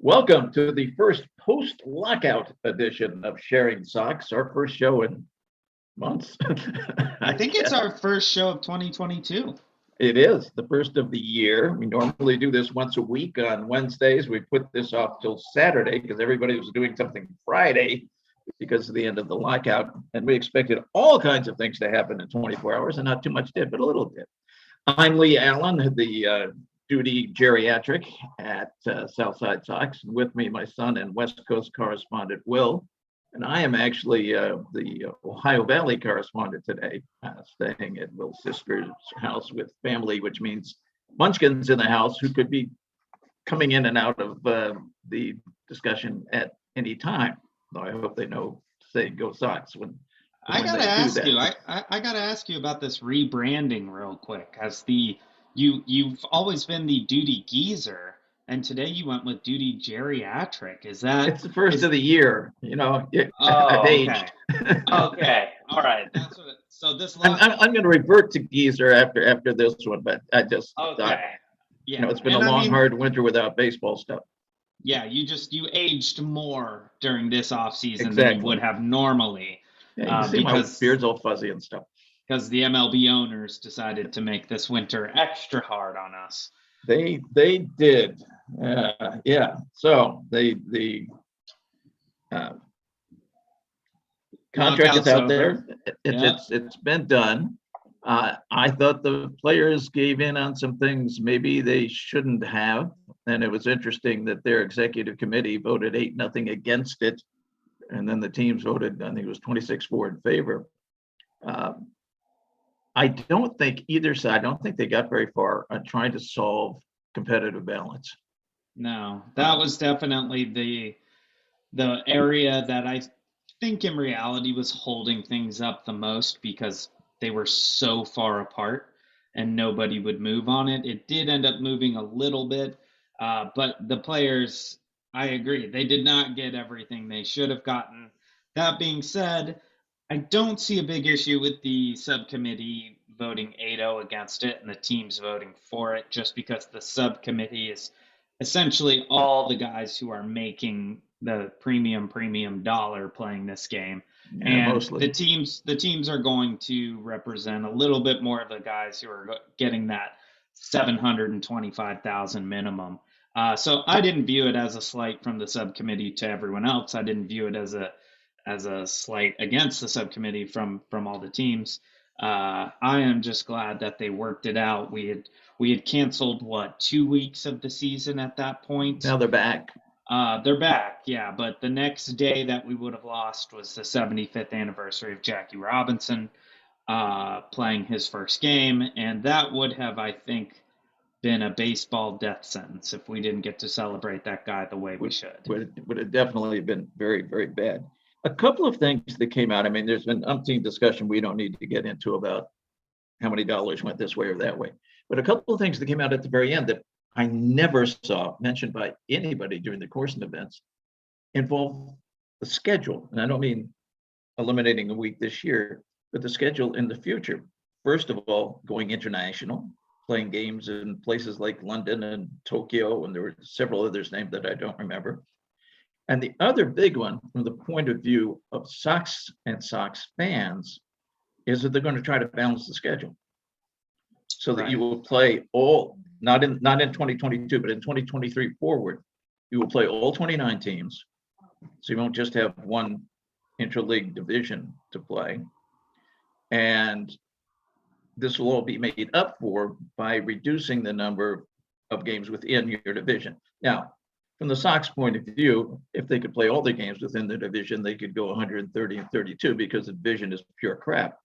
Welcome to the first post-lockout edition of Sharing Socks, our first show in months. I think it's our first show of 2022. It is the first of the year. We normally do this once a week on Wednesdays. We put this off till Saturday because everybody was doing something Friday because of the end of the lockout. And we expected all kinds of things to happen in 24 hours, and not too much did, but a little did. I'm Leigh Allan, the duty geriatric at Southside Sox. And with me, my son and West Coast correspondent, Will. And I am actually the Ohio Valley correspondent today, staying at Will's sister's house with family, which means munchkins in the house who could be coming in and out of the discussion at any time. Though I hope they know to say "Go Sox" when I gotta ask you. I gotta ask you about this rebranding real quick. As you've always been the duty geezer, and today you went with duty geriatric. Is that? It's the first of the year, Oh, I've aged. okay, all right. That's what. So this. I'm going to revert to geezer after this one, but I just thought, Yeah, it's been a long, hard winter without baseball stuff. Yeah, you aged more during this off season than Exactly. you would have normally. Yeah, you see my beard's all fuzzy and stuff. Because the MLB owners decided to make this winter extra hard on us. They did. Yeah. So the contract is out there. It's been done. I thought the players gave in on some things maybe they shouldn't have, and it was interesting that their executive committee voted 8-0 against it, and then the teams voted, I think it was 26-4 in favor. I don't think either side, I don't think they got very far on trying to solve competitive balance. No, that was definitely the area that I think in reality was holding things up the most, because they were so far apart and nobody would move on it. It did end up moving a little bit, but the players, I agree, they did not get everything they should have gotten. That being said, I don't see a big issue with the subcommittee voting 8-0 against it and the teams voting for it, just because the subcommittee is essentially all the guys who are making the premium dollar playing this game. Yeah, and mostly. the teams are going to represent a little bit more of the guys who are getting that 725,000 minimum. So I didn't view it as a slight from the subcommittee to everyone else. I didn't view it as a slight against the subcommittee from all the teams. I am just glad that they worked it out. We had canceled 2 weeks of the season at that point. Now they're back. They're back, yeah. But the next day that we would have lost was the 75th anniversary of Jackie Robinson playing his first game, and that would have, I think, been a baseball death sentence if we didn't get to celebrate that guy the way we should. Would have definitely been very, very bad. A couple of things that came out. I mean, there's been umpteen discussion we don't need to get into about how many dollars went this way or that way. But a couple of things that came out at the very end that I never saw mentioned by anybody during the course of events involve the schedule. And I don't mean eliminating a week this year, but the schedule in the future. First of all, going international, playing games in places like London and Tokyo, and there were several others named that I don't remember. And the other big one, from the point of view of Sox and Sox fans, is that they're going to try to balance the schedule so that you will play all, not in 2022, but in 2023 forward, you will play all 29 teams. So you won't just have one interleague division to play. And this will all be made up for by reducing the number of games within your division. Now, from the Sox point of view, if they could play all the games within the division, they could go 130 and 32 because the division is pure crap.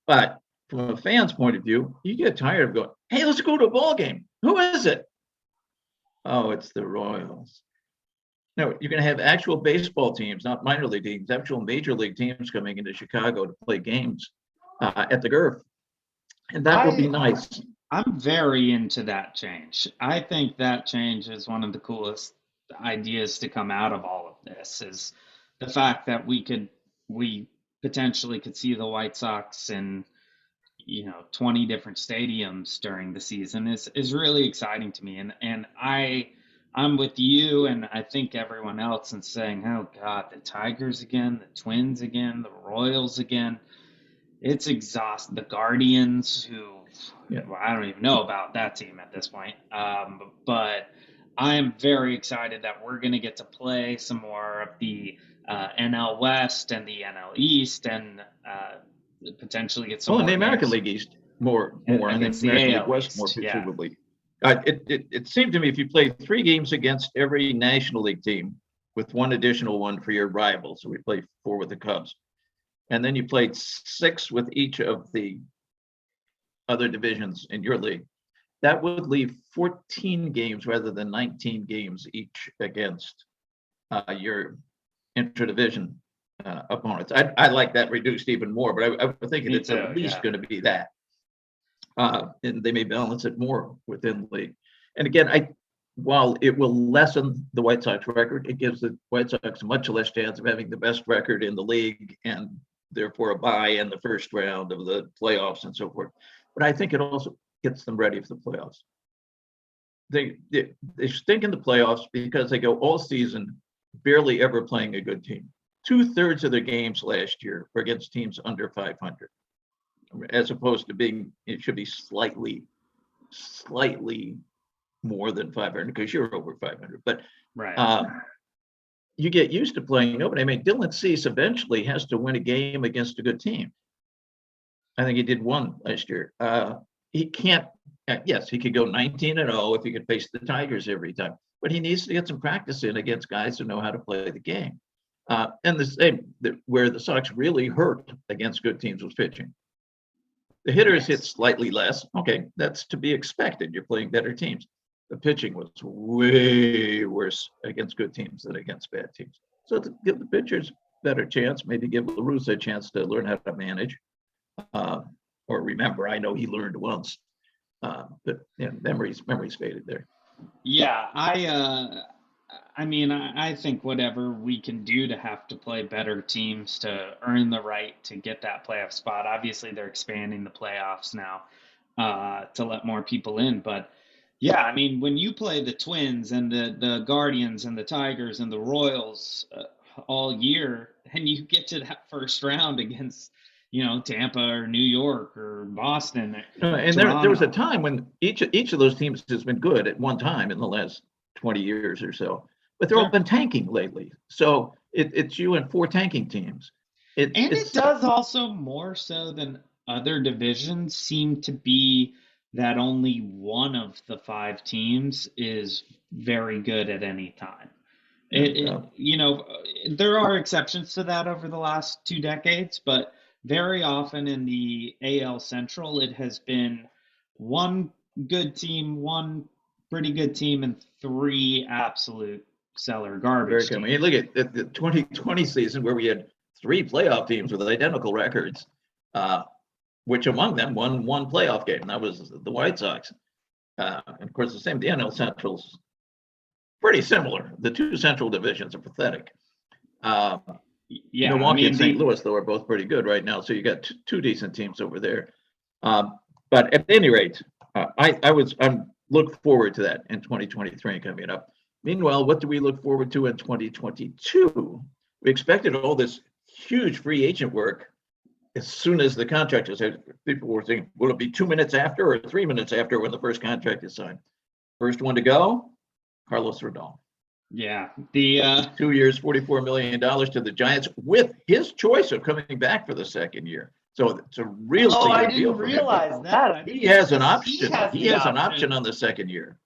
But from a fan's point of view, you get tired of going, hey, let's go to a ball game. Who is it? Oh, it's the Royals. No, you're going to have actual baseball teams, not minor league teams, actual major league teams coming into Chicago to play games at the GuRF. And that will be nice. I'm very into that change. I think that change is one of the coolest ideas to come out of all of this, is the fact that we potentially could see the White Sox in 20 different stadiums during the season is really exciting to me. And I I'm with you, and I think everyone else in saying, "Oh God, the Tigers again, the Twins again, the Royals again." It's exhausting. The Guardians, who Yeah. well, I don't even know about that team at this point. But I am very excited that we're going to get to play some more of the NL West and the NL East, and potentially get some Well, in more the American games League East, more, and the against the American League AL West, more East. Yeah, presumably. It seemed to me if you played 3 games against every National League team with one additional one for your rival, so we played 4 with the Cubs, and then you played 6 with each of the other divisions in your league, that would leave 14 games rather than 19 games each against your intra-division opponents. I like that reduced even more, but I would think me it's too. at least Yeah, going to be that. And they may balance it more within the league. And again, while it will lessen the White Sox record, it gives the White Sox much less chance of having the best record in the league and therefore a bye in the first round of the playoffs and so forth. But I think it also gets them ready for the playoffs. They stink in the playoffs because they go all season barely ever playing a good team. 2/3 of their games last year were against teams under 500, as opposed to it should be slightly more than 500 because you're over 500. But right. you get used to playing nobody. I mean, Dylan Cease eventually has to win a game against a good team. I think he did one last year. He can't. Yes, he could go 19-0 if he could face the Tigers every time, but he needs to get some practice in against guys who know how to play the game. And the same where the Sox really hurt against good teams was pitching. The hitters hit Yes. slightly less. Okay, that's to be expected. You're playing better teams. The pitching was way worse against good teams than against bad teams. So to give the pitchers better chance, maybe give La Russa a chance to learn how to manage. Or remember, I know he learned once, but yeah, memories faded there. Yeah, I mean, I think whatever we can do to have to play better teams to earn the right to get that playoff spot. Obviously, they're expanding the playoffs now to let more people in. But yeah, I mean, when you play the Twins and the Guardians and the Tigers and the Royals all year, and you get to that first round against, Tampa or New York or Boston, And there was a Toronto. time when each of those teams has been good at one time in the last 20 years or so, but they've all Sure. been tanking lately. So it's you and 4 tanking teams. And it It's does also, more so than other divisions, seem to be that only one of the 5 teams is very good at any time. There are exceptions to that over the last 2 decades, but very often in the AL Central, it has been one good team, one pretty good team, and 3 absolute stellar very garbage common. You teams. look at the 2020 season where we had 3 playoff teams with identical records, which among them won one playoff game. That was the White Sox. And of course, the same. The NL Central's pretty similar. The 2 Central divisions are pathetic. Yeah, I Milwaukee and mean St. Louis, though, are both pretty good right now. So you got 2 decent teams over there. But at any rate, I'm look forward to that in 2023 coming up. Meanwhile, what do we look forward to in 2022? We expected all this huge free agent work as soon as the contract is signed. People were thinking, will it be 2 minutes after or 3 minutes after when the first contract is signed? First one to go, Carlos Rodón. Yeah, 2 years, $44 million to the Giants with his choice of coming back for the second year. So it's a really Oh, I good deal didn't for him. realize that. I He didn't has an realize he option. has He the has an option option. on the second year.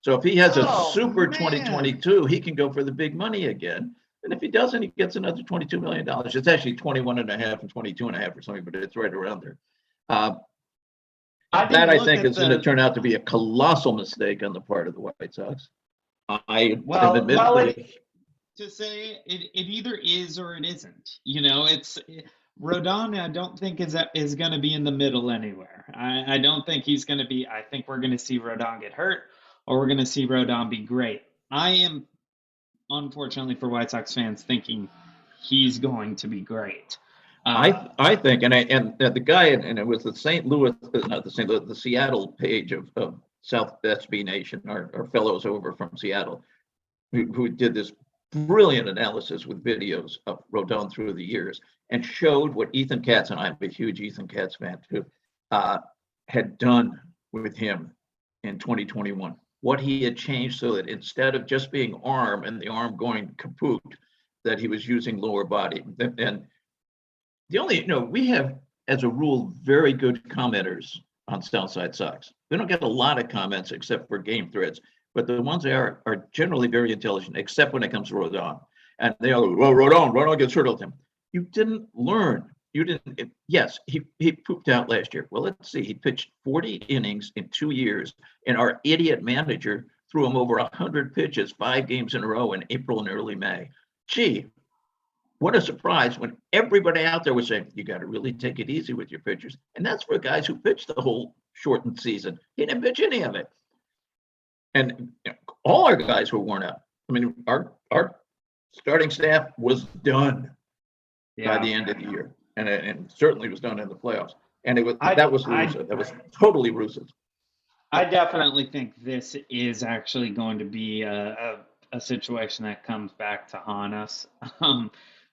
So if he has a Oh super man. 2022, he can go for the big money again. And if he doesn't, he gets another $22 million. It's actually 21 and a half and 22 and a half or something, but it's right around there. I That didn't I look think at is going to the turn out to be a colossal mistake on the part of the White Sox. I am well, admittedly to say it either is or it isn't. It's Rodon. I don't think is going to be in the middle anywhere. I don't think he's going to be. I think we're going to see Rodon get hurt, or we're going to see Rodon be great. I am, unfortunately for White Sox fans, thinking he's going to be great. I think, and the guy, and it was the St. Louis, not the St. Louis, the Seattle page of South SB Nation, our fellows over from Seattle, who did this brilliant analysis with videos of Rodón through the years and showed what Ethan Katz, and I'm a huge Ethan Katz fan too, had done with him in 2021. What he had changed so that instead of just being arm and the arm going kaput, that he was using lower body. And the only, we have, as a rule, very good commenters on Southside Sox. We don't get a lot of comments except for game threads, but the ones they are generally very intelligent, except when it comes to Rodón. And they all go, well, Rodón gets hurt all the time. You didn't learn. You didn't. Yes, he pooped out last year. Well, let's see. He pitched 40 innings in 2 years, and our idiot manager threw him over 100 pitches 5 games in a row in April and early May. Gee, what a surprise when everybody out there was saying, you got to really take it easy with your pitchers. And that's for guys who pitched the whole shortened season. He didn't pitch any of it. And all our guys were worn out. I mean, our starting staff was done by the end of the year. And certainly was done in the playoffs. And that was Russo. That was totally Russo's. I definitely think this is actually going to be a situation that comes back to haunt us.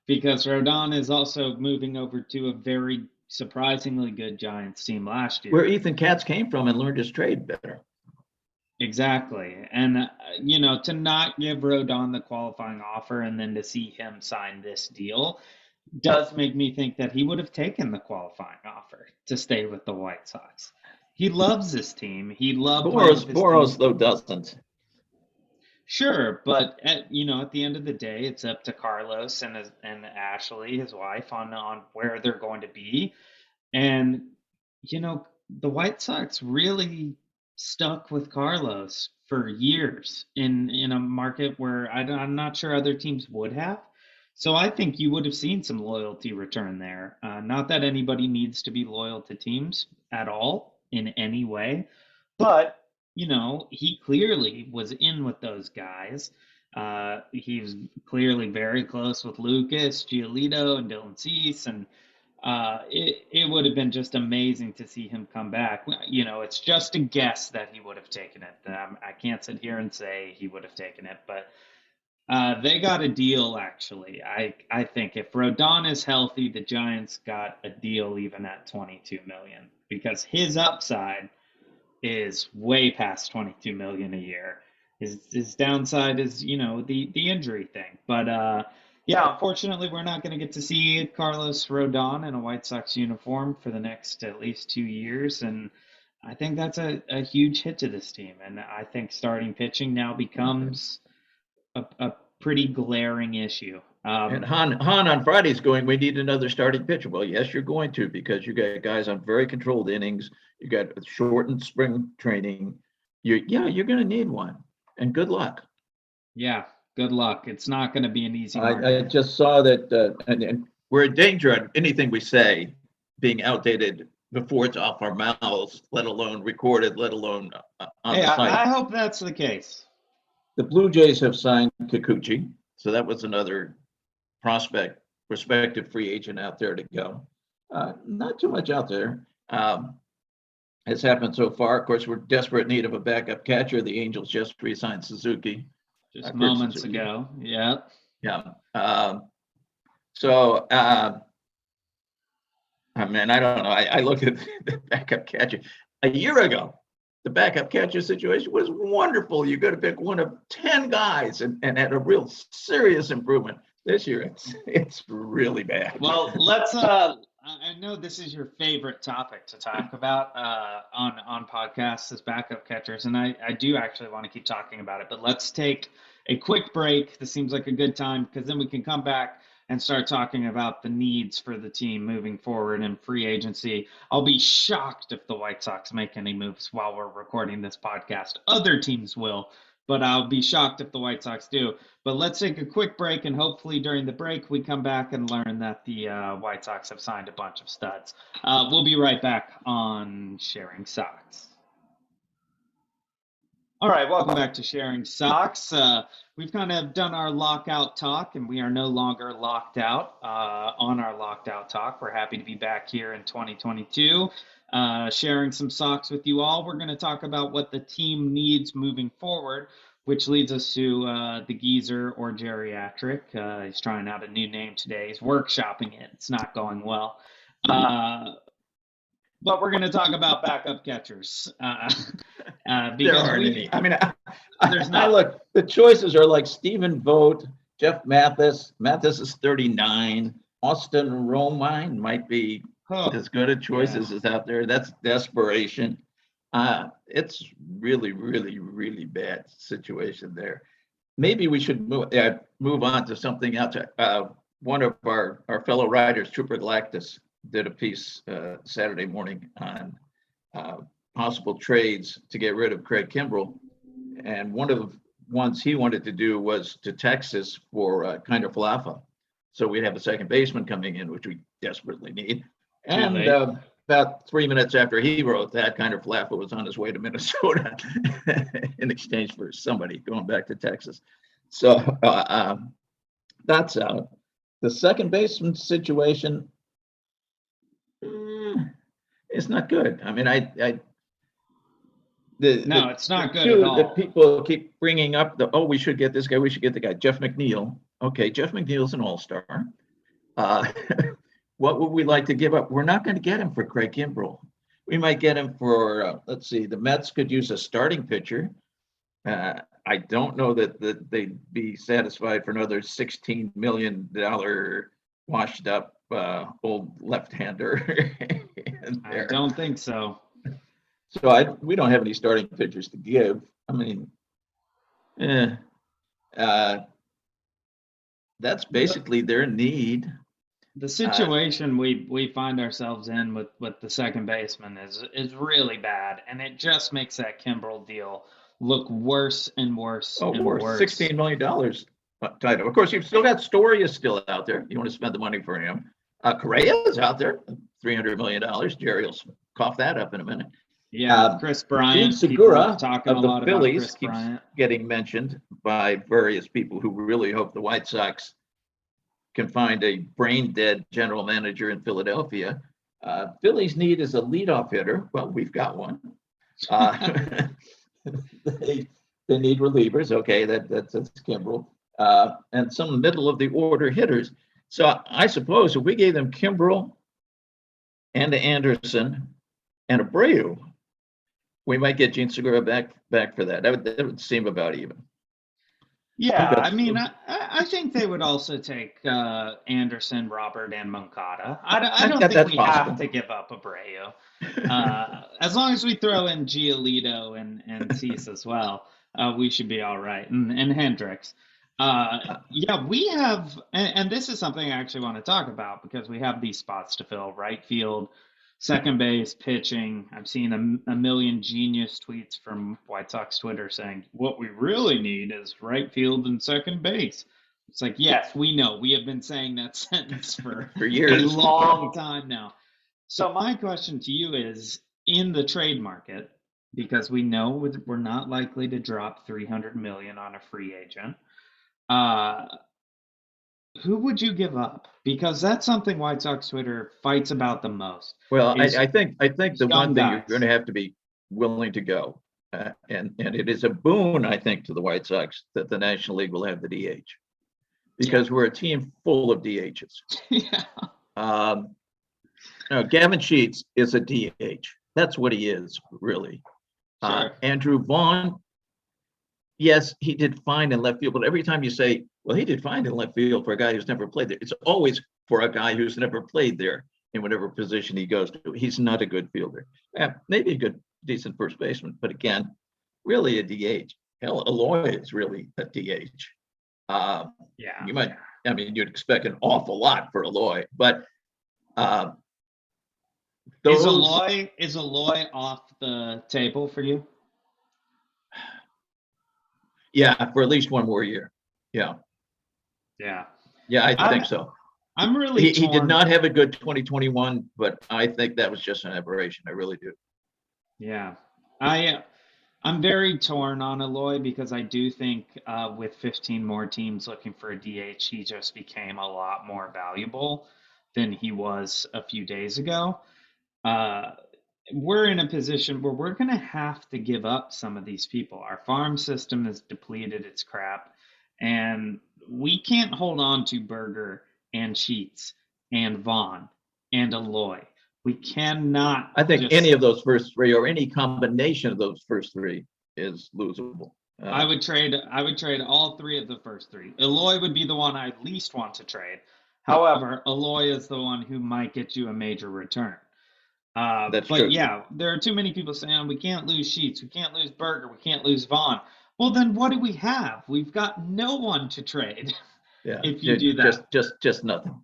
Because Rodón is also moving over to a very surprisingly good Giants team last year. Where Ethan Katz came from and learned his trade better. Exactly. And, to not give Rodón the qualifying offer and then to see him sign this deal does make me think that he would have taken the qualifying offer to stay with the White Sox. He loves this team. He loved Boros, though, doesn't. Sure, but at the end of the day, it's up to Carlos and Ashley, his wife, on where they're going to be. And the White Sox really stuck with Carlos for years in a market where I'm not sure other teams would have. So I think you would have seen some loyalty return there. Not that anybody needs to be loyal to teams at all in any way, but he clearly was in with those guys. He was clearly very close with Lucas, Giolito, and Dylan Cease, and it would have been just amazing to see him come back. It's just a guess that he would have taken it. I can't sit here and say he would have taken it, but they got a deal, actually. I think if Rodón is healthy, the Giants got a deal even at $22 million, because his upside is way past $22 million a year. His downside is, the injury thing. But unfortunately, we're not going to get to see Carlos Rodón in a White Sox uniform for the next at least 2 years, and I think that's a huge hit to this team. And I think starting pitching now becomes a pretty glaring issue. And Han on Friday's going, we need another starting pitcher. Well, yes, you're going to, because you got guys on very controlled innings. You got shortened spring training. You're going to need one. And good luck. Yeah, good luck. It's not going to be an easy one. I just saw that, and we're in danger on anything we say being outdated before it's off our mouths, let alone recorded, let alone on the site. I hope that's the case. The Blue Jays have signed Kikuchi, so that was another prospective free agent out there to go. Not too much out there has happened so far. Of course, we're desperate need of a backup catcher. The Angels just re-signed Suzuki. Just moments ago, yeah. Yeah. So, I mean, I don't know. I look at the backup catcher. A year ago, the backup catcher situation was wonderful. You got to pick one of 10 guys and had a real serious improvement. This year, it's really bad. Well, let's. I know this is your favorite topic to talk about on podcasts as backup catchers, and I do actually want to keep talking about it. But let's take a quick break. This seems like a good time, because then we can come back and start talking about the needs for the team moving forward in free agency. I'll be shocked if the White Sox make any moves while we're recording this podcast. Other teams will, but I'll be shocked if the White Sox do. But let's take a quick break, and hopefully during the break we come back and learn that the White Sox have signed a bunch of studs. We'll be right back on Sharing Sox. All right, welcome back to Sharing Sox. We've kind of done our lockout talk, and we are no longer locked out on our locked out talk. We're happy to be back here in 2022. sharing some Sox with you all. We're going to talk about what the team needs moving forward, which leads us to the geezer or geriatric. He's trying out a new name today. He's workshopping it. It's not going well. But we're going to talk about backup catchers There because aren't any. I mean, there's I not. look, the choices are like Stephen Vogt, Jeff Mathis. Mathis is 39. Austin Romine might be Oh, as good a choices as out there. That's desperation. It's really, really, really bad situation there. Maybe we should move on to something else. One of our fellow writers, Trooper Galactus, did a piece Saturday morning on possible trades to get rid of Craig Kimbrel. And one of the ones he wanted to do was to Texas for Kinder Falafa. So we'd have a second baseman coming in, which we desperately need. And about 3 minutes after he wrote that, Kinder Falafa was on his way to Minnesota in exchange for somebody going back to Texas. So that's out. The second baseman situation is not good. I mean, no, it's not good at all. The people keep bringing up we should get this guy, we should get the guy, Jeff McNeil. Okay, Jeff McNeil's an all-star. What would we like to give up? We're not going to get him for Craig Kimbrel. We might get him for, let's see, the Mets could use a starting pitcher. I don't know that they'd be satisfied for another $16 million washed up old left-hander. I don't think so. So we don't have any starting pitchers to give. I mean, that's basically their need. The situation we find ourselves in with the second baseman is really bad, and it just makes that Kimbrel deal look worse and worse and worse. $16 million title. Of course, you've still got Story is still out there. You want to spend the money for him. Correa is out there, $300 million. Jerry will cough that up in a minute. Yeah, Chris Bryant. Gene Segura talking of a the lot Phillies about Chris keeps Bryant. getting mentioned by various people who really hope the White Sox can find a brain-dead general manager in Philadelphia. Phillies need is a leadoff hitter. Well, we've got one. They need relievers. Okay, that's Kimbrel. And some middle of the order hitters. So I suppose if we gave them Kimbrel and Anderson and Abreu, we might get Gene Segura back for that. That would seem about even. Yeah, I mean, I think they would also take Anderson, Robert, and Moncada. I don't think we have to give up Abreu. As long as we throw in Giolito and Cease as well, we should be all right. And Hendricks. Yeah, we have, and this is something I actually want to talk about because we have these spots to fill: right field, second base, pitching. I've seen a million genius tweets from White Sox Twitter saying, what we really need is right field and second base. It's like, yes, we know. We have been saying that sentence for years. A long time now. So my question to you is, in the trade market, because we know we're not likely to drop $300 million on a free agent, who would you give up? Because that's something White Sox Twitter fights about the most. Well, I think the one thing guys. you're going to have to be willing to go, and it is a boon, I think, to the White Sox that the National League will have the DH, because we're a team full of DHs. Yeah. Gavin Sheets is a DH. That's what he is, really. Sure. Andrew Vaughn, yes, he did fine in left field, but every time you say, well, he did fine in left field for a guy who's never played there, it's always for a guy who's never played there in whatever position he goes to. He's not a good fielder. Maybe a good, decent first baseman, but again, really a DH. Hell, Eloy is really a DH. Yeah. You'd expect an awful lot for Eloy, but is Eloy off the table for you? Yeah, for at least one more year. Yeah. Yeah. Yeah, I think so. I'm really he did not have a good 2021, but I think that was just an aberration. I really do. Yeah. I'm very torn on Eloy because I do think with 15 more teams looking for a DH, he just became a lot more valuable than he was a few days ago. we're in a position where we're going to have to give up some of these people. Our farm system is depleted, it's crap, and we can't hold on to Berger and Sheets and Vaughn and Aloy. We cannot I think any just. of those first three or any combination of those first three is losable. I would trade all three of the first three. Aloy would be the one I least want to trade. However, Aloy is the one who might get you a major return. That's But true. yeah, there are too many people saying we can't lose Sheets, we can't lose Berger, we can't lose Vaughn. Well, then what do we have? We've got no one to trade. Yeah, if you do that. just nothing.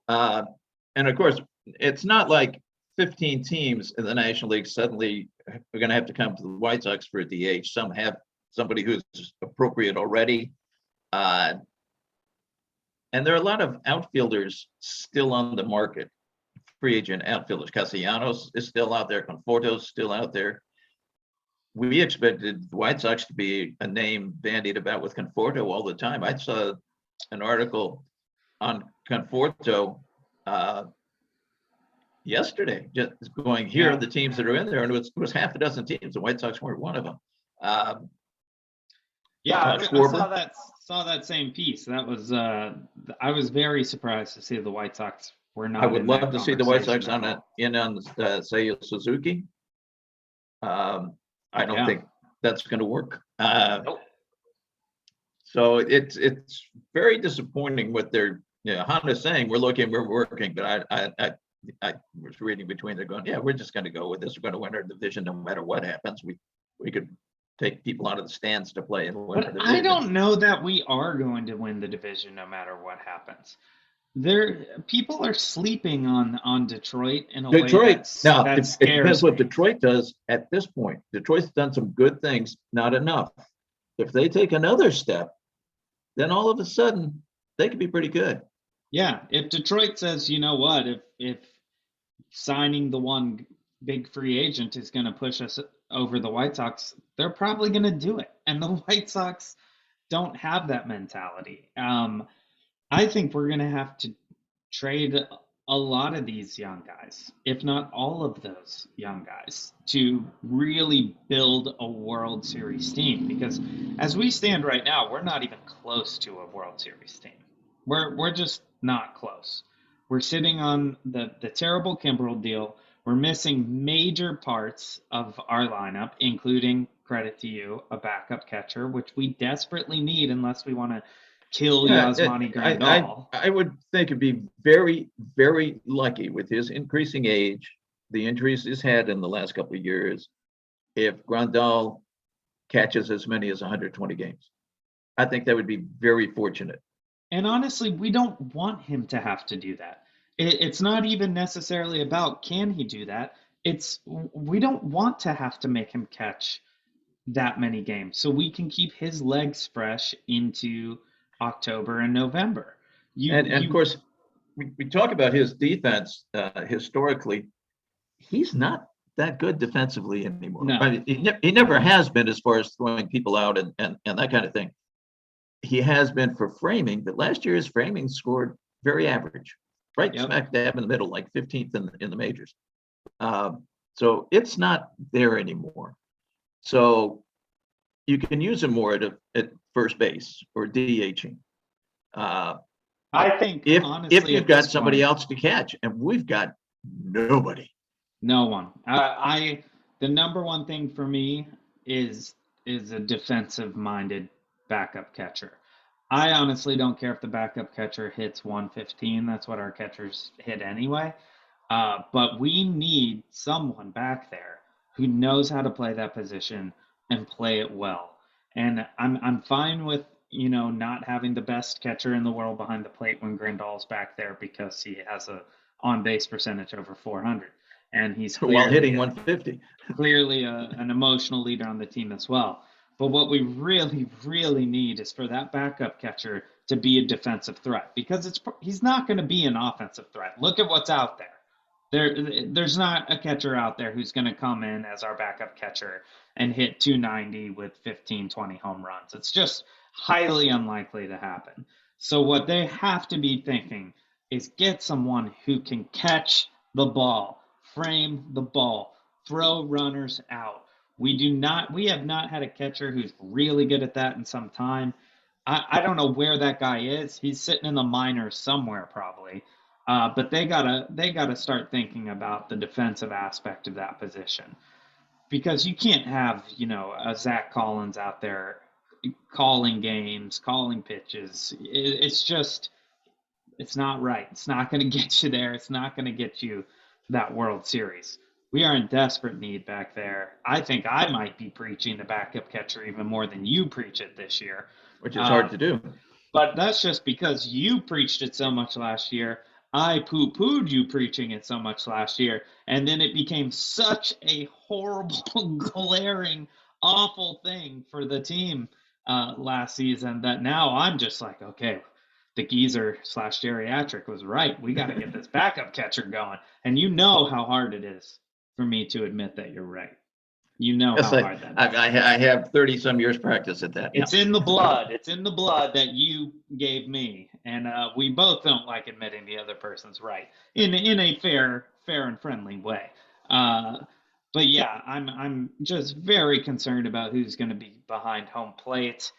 And of course, it's not like 15 teams in the National League suddenly are going to have to come to the White Sox for a DH. Some have somebody who's appropriate already. And there are a lot of outfielders still on the market, free agent outfielders. Castellanos is still out there. Conforto's still out there. We expected the White Sox to be a name bandied about with Conforto all the time. I saw an article on Conforto yesterday, just going, here are the teams that are in there, and it was half a dozen teams. The White Sox weren't one of them. I saw that same piece. That was I was very surprised to see the White Sox were not. I would love to see the White Sox on say Suzuki. I don't think that's going to work. Nope. So it's very disappointing what they're. Honda's saying we're working, but I was reading between. They're going, we're just going to go with this. We're going to win our division no matter what happens. We could take people out of the stands to play and win the division. I don't know that we are going to win the division no matter what happens. People are sleeping on Detroit in a way that scares it depends what Detroit does at this point. Detroit's done some good things, not enough. If they take another step, then all of a sudden they could be pretty good. Yeah, if Detroit says, you know what, if signing the one big free agent is going to push us over the White Sox, they're probably going to do it. And the White Sox don't have that mentality. I think we're going to have to trade a lot of these young guys, if not all of those young guys, to really build a World Series team. Because as we stand right now, we're not even close to a World Series team. We're just not close. We're sitting on the terrible Kimbrel deal. We're missing major parts of our lineup, including, credit to you, a backup catcher, which we desperately need unless we want to kill Yasmani Grandal. I would think it'd be very, very lucky with his increasing age, the injuries he's had in the last couple of years, if Grandal catches as many as 120 games. I think that would be very fortunate. And honestly, we don't want him to have to do that. It's not even necessarily about can he do that. We don't want to have to make him catch that many games so we can keep his legs fresh into October and November. Of course, we talk about his defense historically. He's not that good defensively anymore. No. I mean, he never has been as far as throwing people out and that kind of thing. He has been for framing, but last year his framing scored very average, right smack dab in the middle, like 15th in the majors. So it's not there anymore. So you can use him more at first base or DHing. I think if you've got somebody else to catch, and we've got nobody. No one. The number one thing for me is a defensive-minded backup catcher. I honestly don't care if the backup catcher hits 115. That's what our catchers hit anyway. But we need someone back there who knows how to play that position and play it well. And I'm fine with not having the best catcher in the world behind the plate when Grandal's back there because he has a on-base percentage over 400. And he's while hitting 150. Clearly an emotional leader on the team as well. But what we really, really need is for that backup catcher to be a defensive threat because he's not going to be an offensive threat. Look at what's out there. There's not a catcher out there who's going to come in as our backup catcher and hit 290 with 15, 20 home runs. It's just highly unlikely to happen. So what they have to be thinking is get someone who can catch the ball, frame the ball, throw runners out. We have not had a catcher who's really good at that in some time. I don't know where that guy is. He's sitting in the minors somewhere probably. But they gotta start thinking about the defensive aspect of that position, because you can't have, a Zach Collins out there calling games, calling pitches. It's not right. It's not going to get you there. It's not going to get you that World Series. We are in desperate need back there. I think I might be preaching the backup catcher even more than you preach it this year. Which is hard to do. But that's just because you preached it so much last year. I poo-pooed you preaching it so much last year. And then it became such a horrible, glaring, awful thing for the team last season that now I'm just like, okay, the geezer / geriatric was right. We got to get this backup catcher going. And you know how hard it is for me to admit that you're right. You know Yes, how hard that is. I have 30 some years practice at that. It's in the blood. It's in the blood that you gave me. And we both don't like admitting the other person's right in a fair and friendly way. But yeah, I'm just very concerned about who's going to be behind home plate.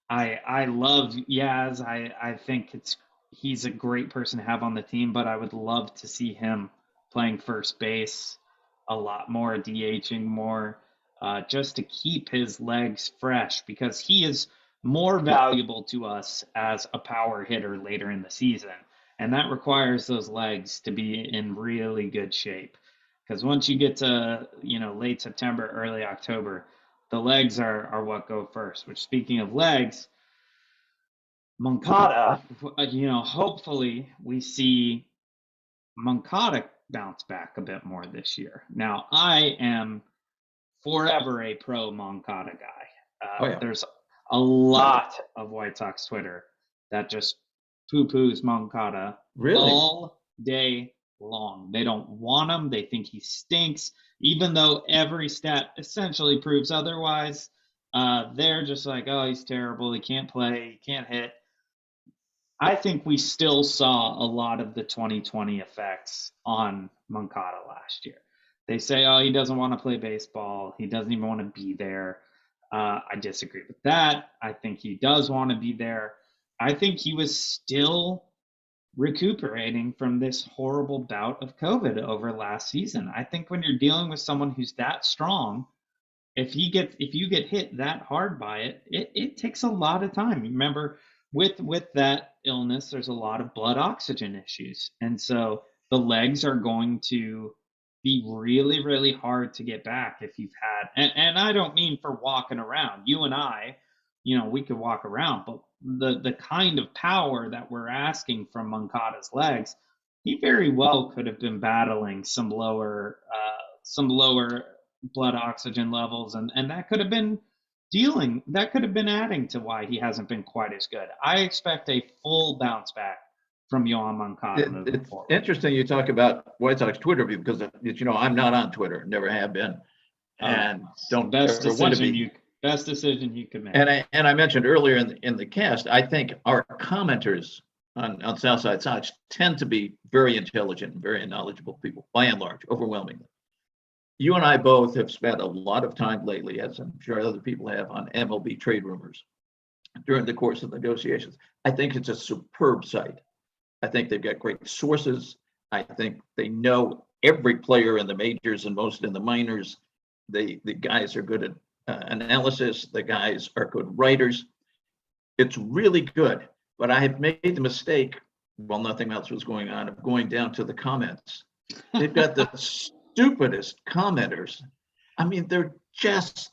I love Yaz. I think he's a great person to have on the team, but I would love to see him playing first base a lot more, DHing more, just to keep his legs fresh, because he is more valuable to us as a power hitter later in the season. And that requires those legs to be in really good shape. Because once you get to, late September, early October, the legs are what go first. Which, speaking of legs, Moncada, hopefully we see Moncada bounce back a bit more this year. Now, I am forever a pro Moncada guy. There's a lot of White Sox Twitter that just poo-poos Moncada all day long. They don't want him. They think he stinks, even though every stat essentially proves otherwise. They're just like, oh, he's terrible. He can't play. He can't hit. I think we still saw a lot of the 2020 effects on Moncada last year. They say, oh, he doesn't want to play baseball. He doesn't even want to be there. I disagree with that. I think he does want to be there. I think he was still recuperating from this horrible bout of COVID over last season. I think when you're dealing with someone who's that strong, if you get hit that hard by it, it takes a lot of time. Remember, with that illness, there's a lot of blood oxygen issues. And so the legs are going to be really, really hard to get back if you've had, and I don't mean for walking around. You and I, we could walk around, but the kind of power that we're asking from Moncada's legs, he very well could have been battling some lower blood oxygen levels, and that could have been adding to why he hasn't been quite as good. I expect a full bounce back from Yoan Moncada moving forward. Interesting you talk about White Sox Twitter because I'm not on Twitter, never have been, and don't best ever want to decision be. Best decision you could make. And I mentioned earlier in the cast, I think our commenters on Southside Sox tend to be very intelligent and very knowledgeable people, by and large, overwhelmingly. You and I both have spent a lot of time lately, as I'm sure other people have, on MLB trade rumors during the course of negotiations. I think it's a superb site. I think they've got great sources. I think they know every player in the majors and most in the minors. The guys are good at analysis. The guys are good writers. It's really good. But I have made the mistake, while nothing else was going on, of going down to the comments. They've got the stupidest commenters. I mean, they're just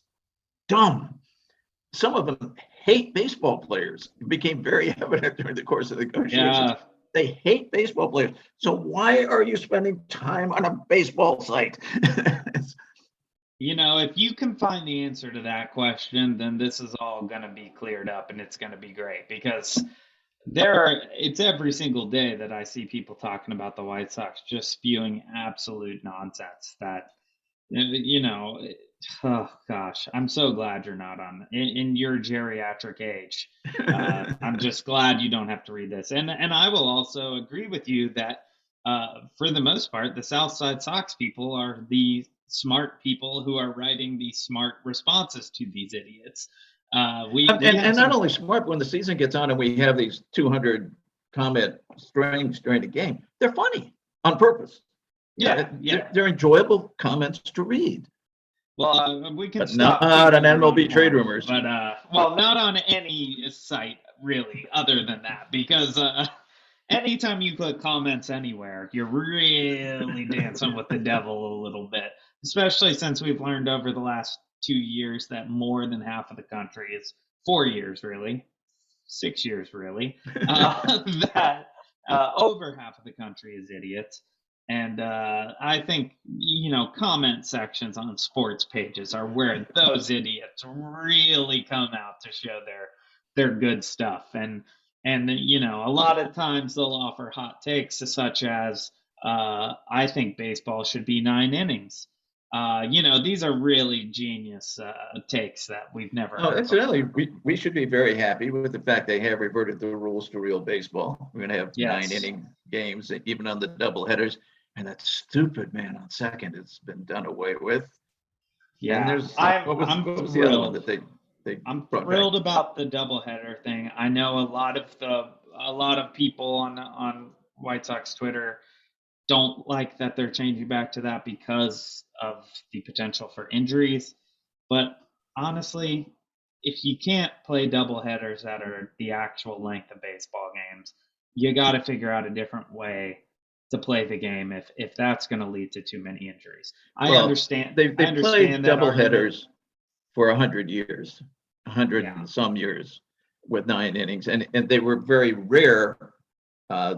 dumb. Some of them hate baseball players. It became very evident during the course of the negotiations. Yeah. They hate baseball players. So why are you spending time on a baseball site? If you can find the answer to that question, then this is all going to be cleared up and it's going to be great, because it's every single day that I see people talking about the White Sox just spewing absolute nonsense that, oh gosh, I'm so glad you're not in your geriatric age. I'm just glad you don't have to read this. And I will also agree with you that for the most part, the Southside Sox people are the smart people who are writing these smart responses to these idiots. And not only smart, when the season gets on and we have these 200 comment strings during the game, they're funny on purpose. Yeah. They're enjoyable comments to read. Well, we can But stop. not on MLB trade rumors. But well, not on any site really, other than that, because anytime you put comments anywhere, you're really dancing with the devil a little bit. Especially since we've learned over the last 2 years that more than half of the country is 4 years, really, 6 years, really, that over half of the country is idiots. And I think, comment sections on sports pages are where those idiots really come out to show their good stuff. And a lot of times they'll offer hot takes such as, I think baseball should be 9 innings. These are really genius takes that we've never heard. Incidentally, we should be very happy with the fact they have reverted the rules to real baseball. We're going to have 9-inning games, even on the double headers. And that stupid man on second has been done away with. Yeah, and there's I'm was the other one that they I'm thrilled about the doubleheader thing. I know a lot of people on White Sox Twitter don't like that they're changing back to that because of the potential for injuries. But honestly, if you can't play doubleheaders that are the actual length of baseball games, you got to figure out a different way to play the game if that's going to lead to too many injuries. I understand. They played doubleheaders for 100 years, 100 and some years with 9 innings, and they were very rare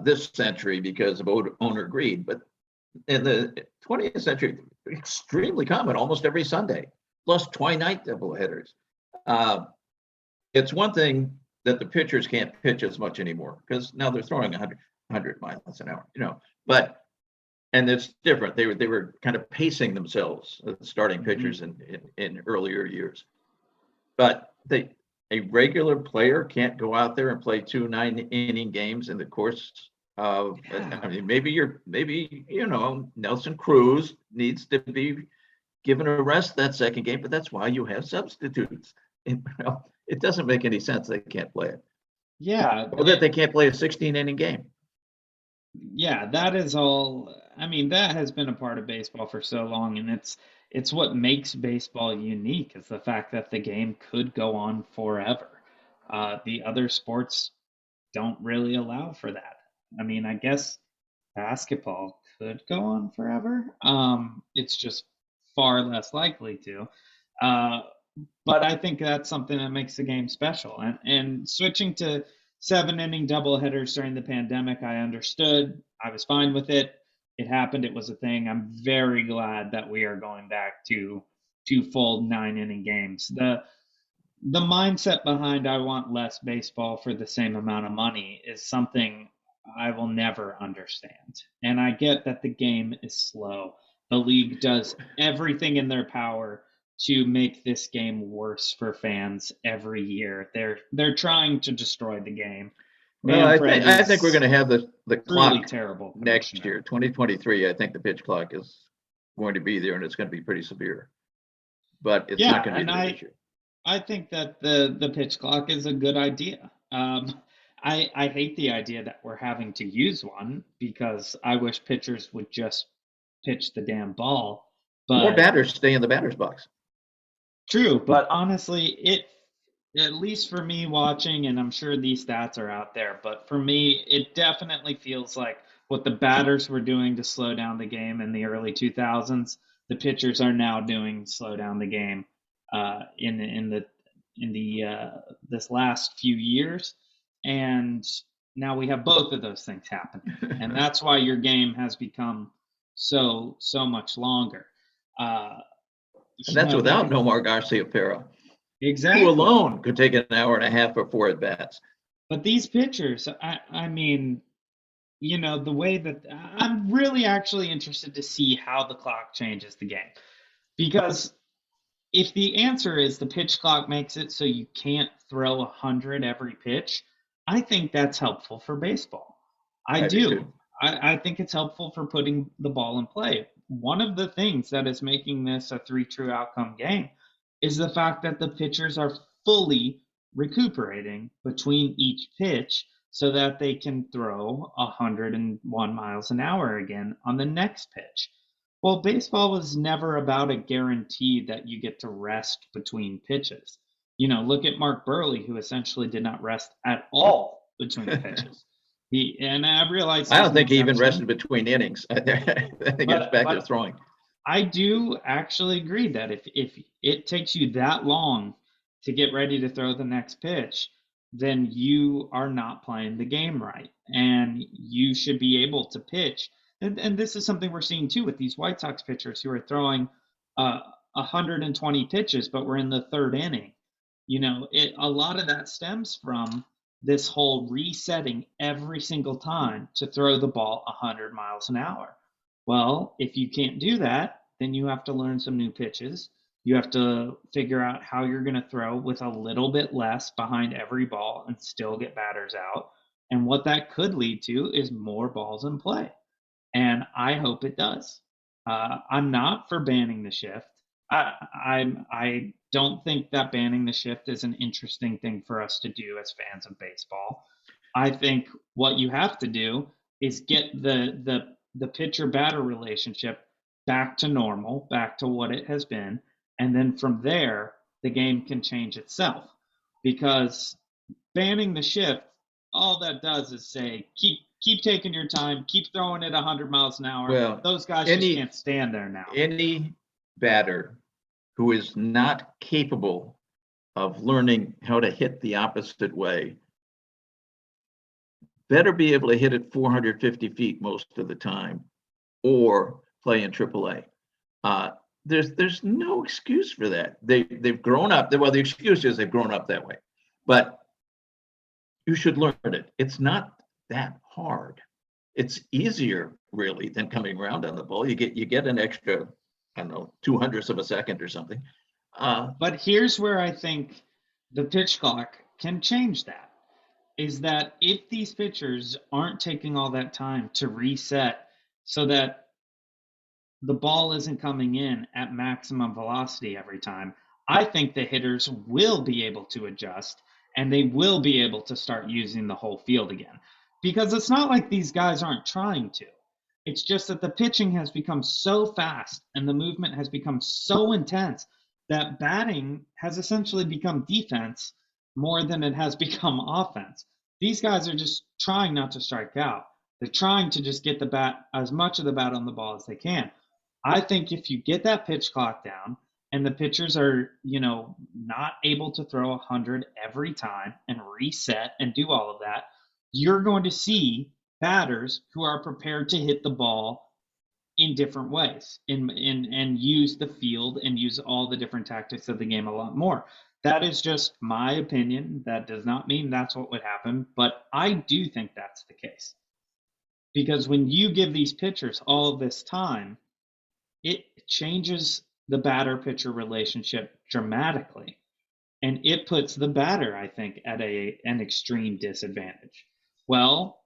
this century because of owner greed. But in the 20th century, extremely common, almost every Sunday, plus twilight doubleheaders. It's one thing that the pitchers can't pitch as much anymore because now they're throwing 100 miles an hour, and it's different. They were kind of pacing themselves, starting pitchers in earlier years. But a regular player can't go out there and play 2 9-inning games in the course of. I mean, maybe Nelson Cruz needs to be given a rest that second game, but that's why you have substitutes. And, it doesn't make any sense they can't play it. Yeah, or that they can't play a 16-inning game. Yeah, that is all. I mean, that has been a part of baseball for so long, and it's what makes baseball unique is the fact that the game could go on forever. The other sports don't really allow for that. I mean, I guess basketball could go on forever. It's just far less likely to. But I think that's something that makes the game special. And switching to 7-inning doubleheaders during the pandemic, I understood. I was fine with it. It happened. It was a thing. I'm very glad that we are going back to 2 full 9-inning games. The mindset behind I want less baseball for the same amount of money is something I will never understand. And I get that the game is slow. The league does everything in their power to make this game worse for fans every year. They're trying to destroy the game. Well, I think we're going to have the clock really terrible next year, 2023. I think the pitch clock is going to be there, and it's going to be pretty severe. But it's not going to be there this year. I think that the pitch clock is a good idea. I hate the idea that we're having to use one because I wish pitchers would just pitch the damn ball. But more batters stay in the batter's box. True, but honestly, at least for me watching, and I'm sure these stats are out there, but for me, it definitely feels like what the batters were doing to slow down the game in the early 2000s, the pitchers are now doing to slow down the game this last few years, and now we have both of those things happening, and that's why your game has become so much longer. And that's without Nomar Garciaparra. Exactly. Who alone could take an hour and a half or 4 at-bats. But these pitchers, I mean, the way that I'm really actually interested to see how the clock changes the game. Because if the answer is the pitch clock makes it so you can't throw 100 every pitch, I think that's helpful for baseball. I do. I think it's helpful for putting the ball in play. one of the things that is making this a 3 true outcome game is the fact that the pitchers are fully recuperating between each pitch so that they can throw 101 miles an hour again on the next pitch. Well, baseball was never about a guarantee that you get to rest between pitches. Look at Mark Burley, who essentially did not rest at all between pitches. And I realize I don't think he even rested between innings. I think it's back to throwing. I do actually agree that if it takes you that long to get ready to throw the next pitch, then you are not playing the game right. And you should be able to pitch. And this is something we're seeing too with these White Sox pitchers who are throwing 120 pitches, but we're in the third inning. A lot of that stems from this whole resetting every single time to throw the ball 100 miles an hour. Well, if you can't do that, then you have to learn some new pitches. You have to figure out how you're going to throw with a little bit less behind every ball and still get batters out. And what that could lead to is more balls in play. And I hope it does. I'm not for banning the shift. I don't think that banning the shift is an interesting thing for us to do as fans of baseball. I think what you have to do is get the pitcher batter relationship back to normal, back to what it has been, and then from there the game can change itself. Because banning the shift, all that does is say keep taking your time, keep throwing it 100 miles an hour. Well, those guys just can't stand there now. Any batter who is not capable of learning how to hit the opposite way better be able to hit it 450 feet most of the time or play in AAA. There's no excuse for that. They've grown up. Well, the excuse is they've grown up that way, but you should learn it. It's not that hard. It's easier really than coming around on the ball. You get an extra, I don't know, 200ths of a second or something. But here's where I think the pitch clock can change that, is that if these pitchers aren't taking all that time to reset so that the ball isn't coming in at maximum velocity every time, I think the hitters will be able to adjust and they will be able to start using the whole field again. Because it's not like these guys aren't trying to. It's just that the pitching has become so fast and the movement has become so intense that batting has essentially become defense more than it has become offense. These guys are just trying not to strike out. They're trying to just get the bat, as much of the bat on the ball as they can. I think if you get that pitch clock down and the pitchers are, not able to throw 100 every time and reset and do all of that, you're going to see batters who are prepared to hit the ball in different ways and use the field and use all the different tactics of the game a lot more. That is just my opinion. That does not mean that's what would happen, but I do think that's the case. Because when you give these pitchers all of this time, it changes the batter-pitcher relationship dramatically. And it puts the batter, I think, at an extreme disadvantage. Well,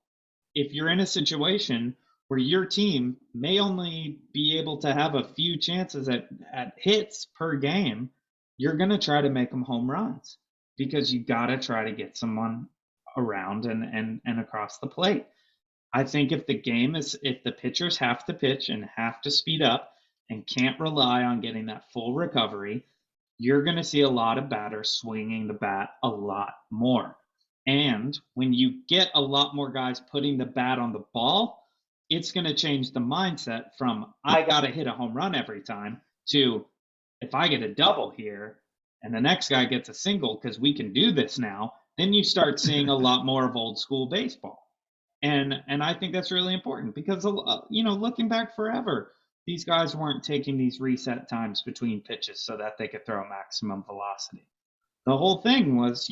if you're in a situation where your team may only be able to have a few chances at hits per game, you're going to try to make them home runs because you got to try to get someone around and across the plate. I think if the pitchers have to pitch and have to speed up and can't rely on getting that full recovery, you're going to see a lot of batters swinging the bat a lot more. And when you get a lot more guys putting the bat on the ball, it's going to change the mindset from I got to hit a home run every time to if I get a double here and the next guy gets a single because we can do this now, then you start seeing a lot more of old school baseball. And I think that's really important because, looking back forever, these guys weren't taking these reset times between pitches so that they could throw maximum velocity. The whole thing was,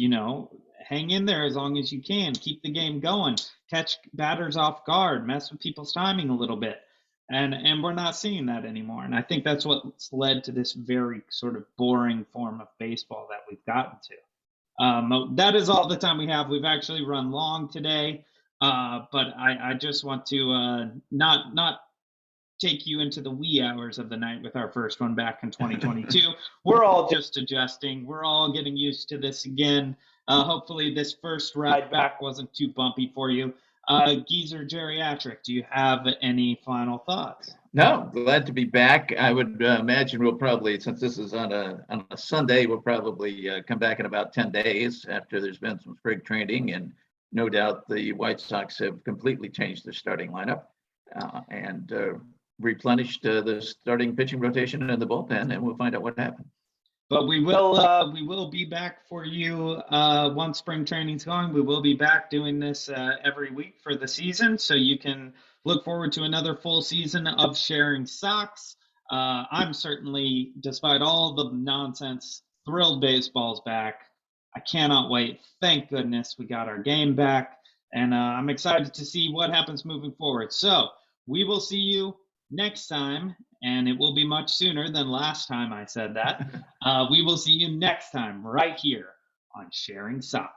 hang in there as long as you can, keep the game going, catch batters off guard, mess with people's timing a little bit. And we're not seeing that anymore. And I think that's what's led to this very sort of boring form of baseball that we've gotten to. That is all the time we have. We've actually run long today, but I just want to not take you into the wee hours of the night with our first one back in 2022. We're all just adjusting. We're all getting used to this again. Hopefully this first ride back wasn't too bumpy for you. Geezer Geriatric, do you have any final thoughts? No, glad to be back. I would imagine we'll probably, since this is on a Sunday, we'll probably come back in about 10 days after there's been some spring training, and no doubt the White Sox have completely changed their starting lineup and replenished the starting pitching rotation and the bullpen, and we'll find out what happened. But we will be back for you once spring training's going. We will be back doing this every week for the season, so you can look forward to another full season of Sharing Sox. I'm certainly, despite all the nonsense, thrilled baseball's back. I cannot wait. Thank goodness we got our game back, and I'm excited to see what happens moving forward. So we will see you next time, and it will be much sooner than last time I said that. We will see you next time right here on Sharing Sox.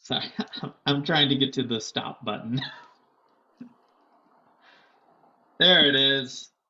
Sorry, I'm trying to get to the stop button. There it is.